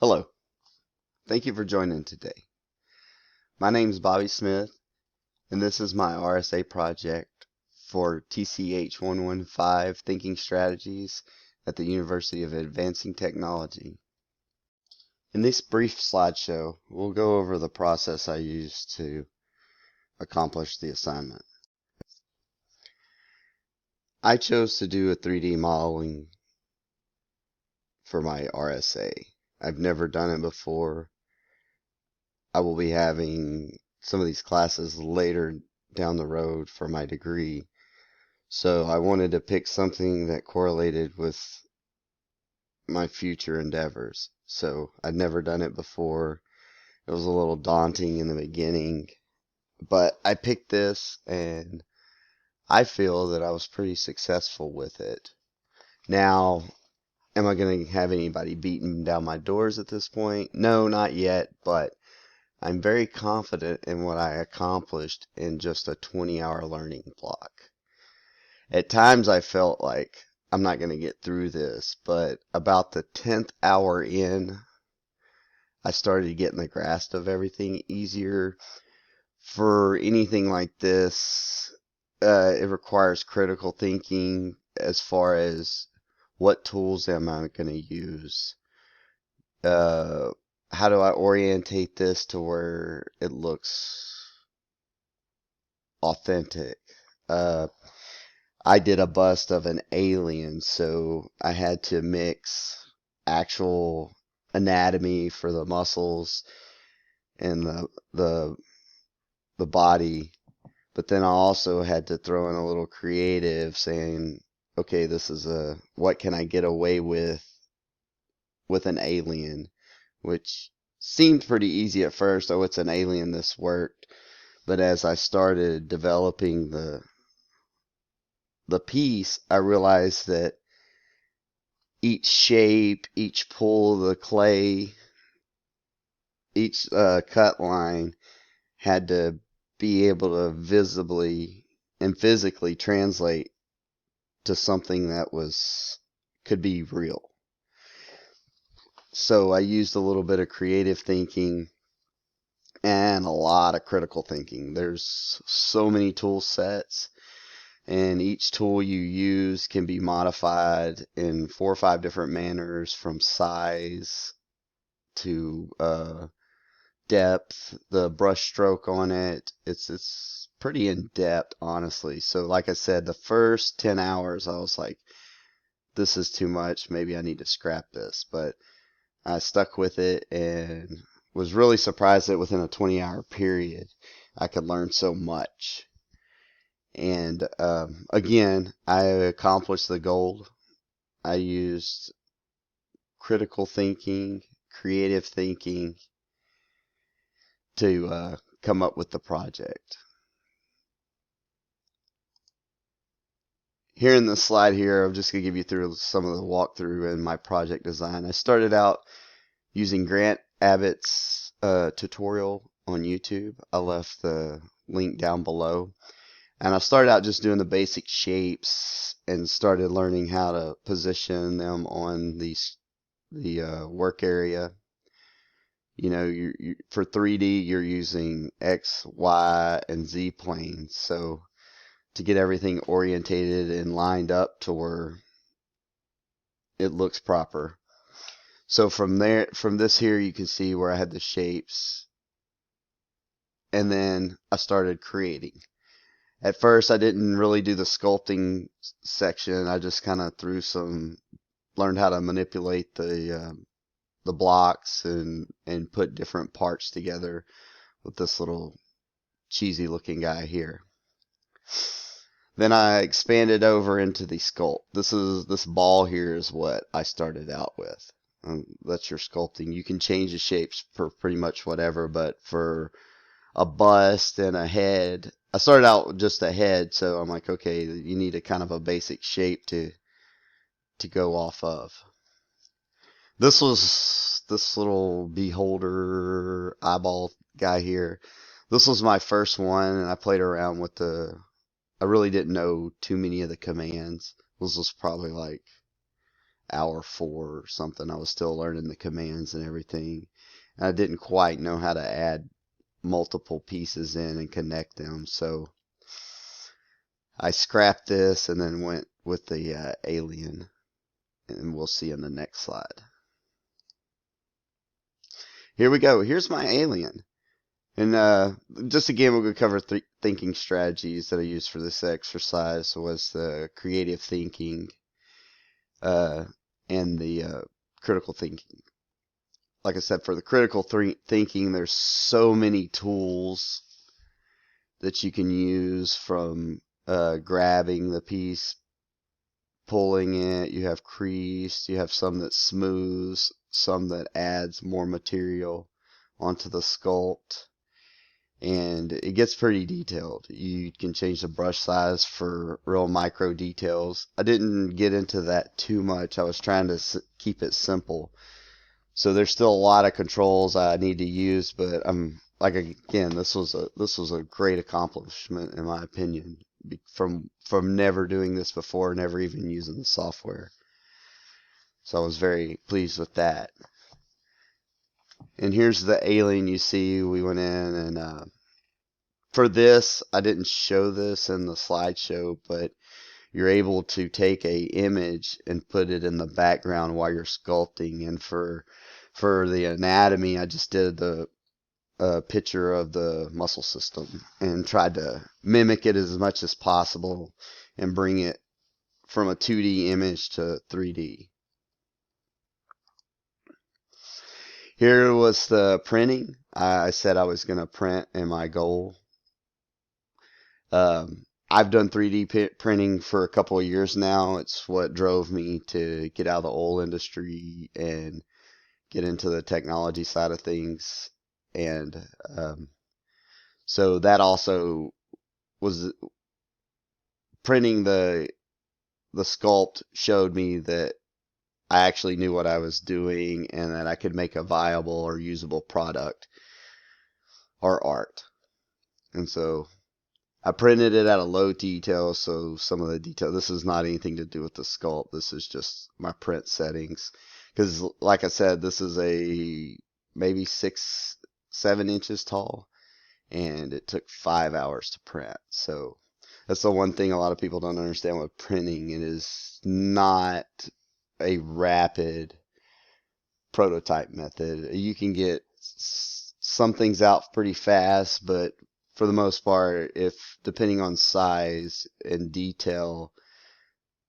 Hello, thank you for joining today. My name is Bobby Smith, and this is my RSA project for TCH 115 Thinking Strategies at the University of Advancing Technology. In this brief slideshow, we'll go over the process I used to accomplish the assignment. I chose to do a 3D modeling for my RSA. I've never done it before. I will be having some of these classes later down the road for my degree. So I wanted to pick something that correlated with my future endeavors. So I'd never done it before. It was a little daunting in the beginning, but I picked this and I feel that I was pretty successful with it. Now, am I going to have anybody beating down my doors at this point? No, not yet, but I'm very confident in what I accomplished in just a 20-hour learning block. At times I felt like I'm not going to get through this, but about the 10th hour in, I started getting the grasp of everything easier. For anything like this, it requires critical thinking as far as what tools am I going to use? How do I orientate this to where it looks authentic? I did a bust of an alien, so I had to mix actual anatomy for the muscles and the body, but then I also had to throw in a little creative saying, okay, this is what can I get away with an alien, which seemed pretty easy at first. Oh, it's an alien, this worked. But as I started developing the piece, I realized that each shape, each pull of the clay, each cut line had to be able to visibly and physically translate to something that could be real. So I used a little bit of creative thinking and a lot of critical thinking. There's so many tool sets, and each tool you use can be modified in 4 or 5 different manners, from size to depth, the brush stroke on it. It's pretty in depth, honestly. So like I said, the first 10 hours I was like, this is too much, maybe I need to scrap this. But I stuck with it and was really surprised that within a 20-hour period I could learn so much. And again, I accomplished the goal. I used critical thinking, creative thinking to come up with the project. Here in this slide here, I'm just going to give you through some of the walkthrough in my project design. I started out using Grant Abbott's tutorial on YouTube. I left the link down below. And I started out just doing the basic shapes and started learning how to position them on the work area. You know, for 3D, you're using X, Y, and Z planes. So to get everything orientated and lined up to where it looks proper. So from this here, you can see where I had the shapes. And then I started creating. At first, I didn't really do the sculpting section. I just kind of learned how to manipulate the blocks and put different parts together with this little cheesy looking guy here. Then I expanded over into the sculpt. This ball here is what I started out with. That's your sculpting. You can change the shapes for pretty much whatever, but for a bust and a head, I started out with just a head, so I'm like, okay, you need a kind of a basic shape to go off of. This was this little beholder eyeball guy here. This was my first one, and I played around with I really didn't know too many of the commands. This was probably like hour 4 or something. I was still learning the commands and everything. And I didn't quite know how to add multiple pieces in and connect them. So I scrapped this and then went with the alien. And we'll see in the next slide. Here we go. Here's my alien. And just again, we're going to cover thinking strategies that I used for this exercise. Was the creative thinking and the critical thinking. Like I said, for the critical thinking, there's so many tools that you can use, from grabbing the piece, pulling it. You have crease. You have some that smooths, some that adds more material onto the sculpt. And it gets pretty detailed. You can change the brush size for real micro details. I didn't get into that too much. I was trying to keep it simple. So there's still a lot of controls I need to use, but I'm like, again, this was a great accomplishment in my opinion, from never doing this before, never even using the software. So I was very pleased with that. And here's the alien you see. We went in and for this, I didn't show this in the slideshow, but you're able to take a image and put it in the background while you're sculpting. And for the anatomy, I just did the picture of the muscle system and tried to mimic it as much as possible and bring it from a 2D image to 3D. Here was the printing. I said I was going to print in my goal. I've done 3D printing for a couple of years now. It's what drove me to get out of the oil industry and get into the technology side of things. And so that also was printing the sculpt showed me that I actually knew what I was doing and that I could make a viable or usable product or art. And so I printed it at a low detail, so some of the detail, this is not anything to do with the sculpt. This is just my print settings. Because like I said, this is a maybe 6-7 inches tall, and it took 5 hours to print. So that's the one thing a lot of people don't understand with printing. It is not a rapid prototype method. You can get some things out pretty fast, but for the most part, if depending on size and detail,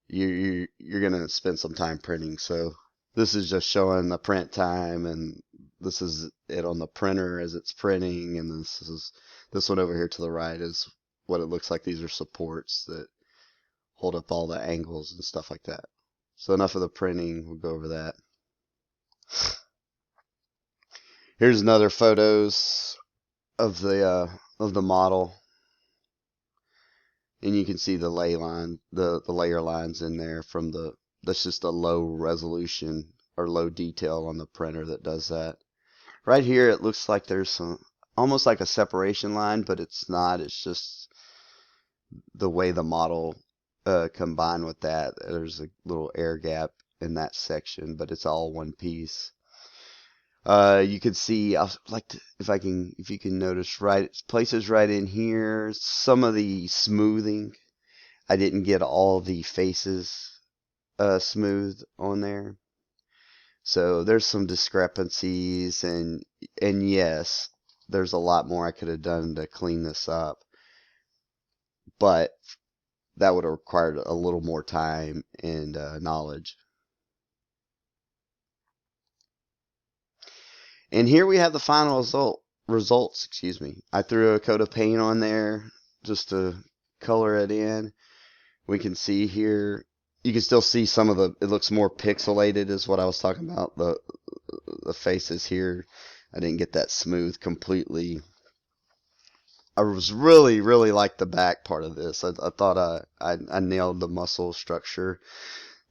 you're gonna spend some time printing. So this is just showing the print time, and this is it on the printer as it's printing, and this one over here to the right is what it looks like. These are supports that hold up all the angles and stuff like that. So enough of the printing. We'll go over that. Here's another photos of the model, and you can see the layer lines in there from that's just a low resolution or low detail on the printer that does that. Right here it looks like there's some almost like a separation line, but it's not. It's just the way the model combined with that. There's a little air gap in that section, but it's all one piece. You can see, I'll like to, if you can notice places right in here, some of the smoothing, I didn't get all the faces smooth on there. So there's some discrepancies, and yes, there's a lot more I could have done to clean this up, but that would have required a little more time and knowledge. And here we have the final results. Excuse me. I threw a coat of paint on there just to color it in. We can see here, you can still see some of it looks more pixelated is what I was talking about. The faces here, I didn't get that smooth completely. I was really like the back part of this. I thought I nailed the muscle structure.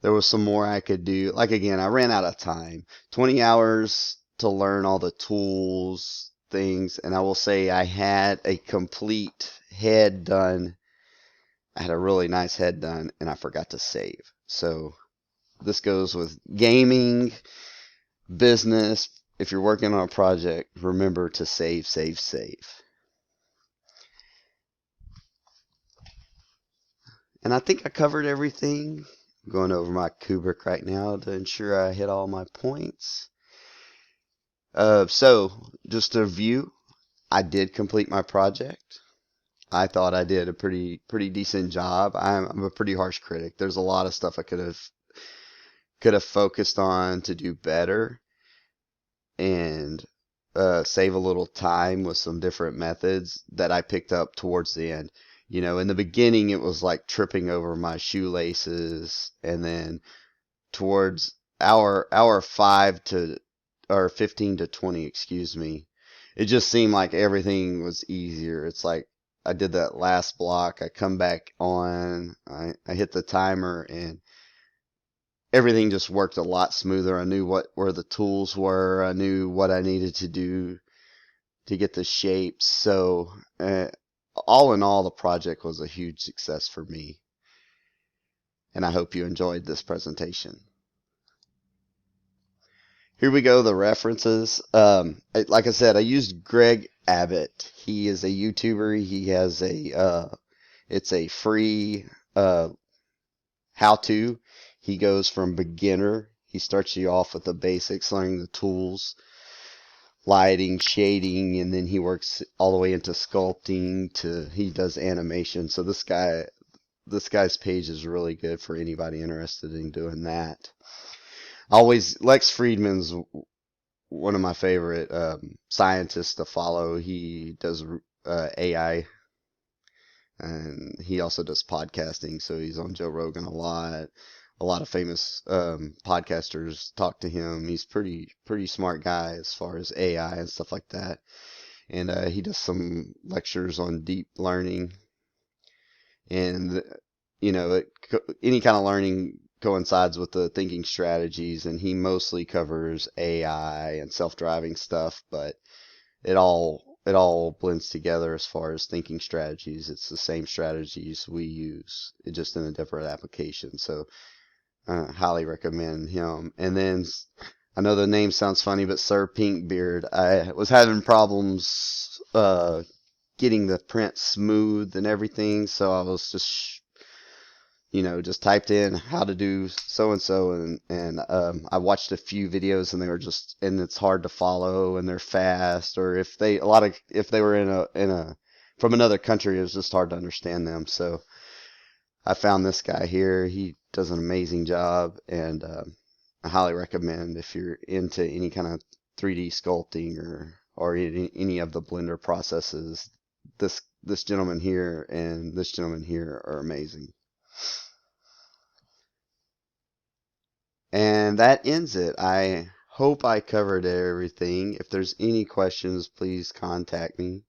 There was some more I could do. Like again, I ran out of time. 20 hours to learn all the tools, things, and I will say I had a complete head done. I had a really nice head done, and I forgot to save. So This goes with gaming, business. If you're working on a project, remember to save, save, save. And I think I covered everything. I'm going over my Kubrick right now to ensure I hit all my points. So, just to review, I did complete my project. I thought I did a pretty decent job. I'm a pretty harsh critic. There's a lot of stuff I could have focused on to do better and save a little time with some different methods that I picked up towards the end. In the beginning it was like tripping over my shoelaces, and then towards hour 5 to or 15 to 20, excuse me, it just seemed like everything was easier. It's like I did that last block, I come back on, I hit the timer, and everything just worked a lot smoother. I knew where the tools were. I knew what I needed to do to get the shapes. So, all in all, the project was a huge success for me. And I hope you enjoyed this presentation. Here we go, the references. Like I said, I used Greg Abbott. He is a YouTuber. He has it's a free how-to. He goes from beginner. He starts you off with the basics, learning the tools, lighting, shading, and then he works all the way into sculpting he does animation. So this guy's page is really good for anybody interested in doing that. Lex Friedman's one of my favorite scientists to follow. He does AI, and he also does podcasting. So he's on Joe Rogan a lot. A lot of famous podcasters talk to him. He's pretty smart guy as far as AI and stuff like that. And he does some lectures on deep learning, and any kind of learning coincides with the thinking strategies. And he mostly covers AI and self-driving stuff, but it all blends together as far as thinking strategies. It's the same strategies we use, just in a different application. So highly recommend him. And then I know the name sounds funny, but Sir Pinkbeard, I was having problems getting the print smooth and everything, so I was just typed in how to do so and so, and I watched a few videos, and and it's hard to follow, and they're fast, or if they were in a from another country, it was just hard to understand them. So I found this guy here. He does an amazing job, and I highly recommend if you're into any kind of 3D sculpting or any of the Blender processes. This gentleman here and this gentleman here are amazing. And that ends it. I hope I covered everything. If there's any questions, please contact me.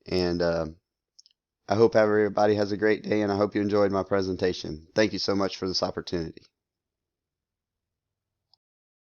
And I hope everybody has a great day, and I hope you enjoyed my presentation. Thank you so much for this opportunity.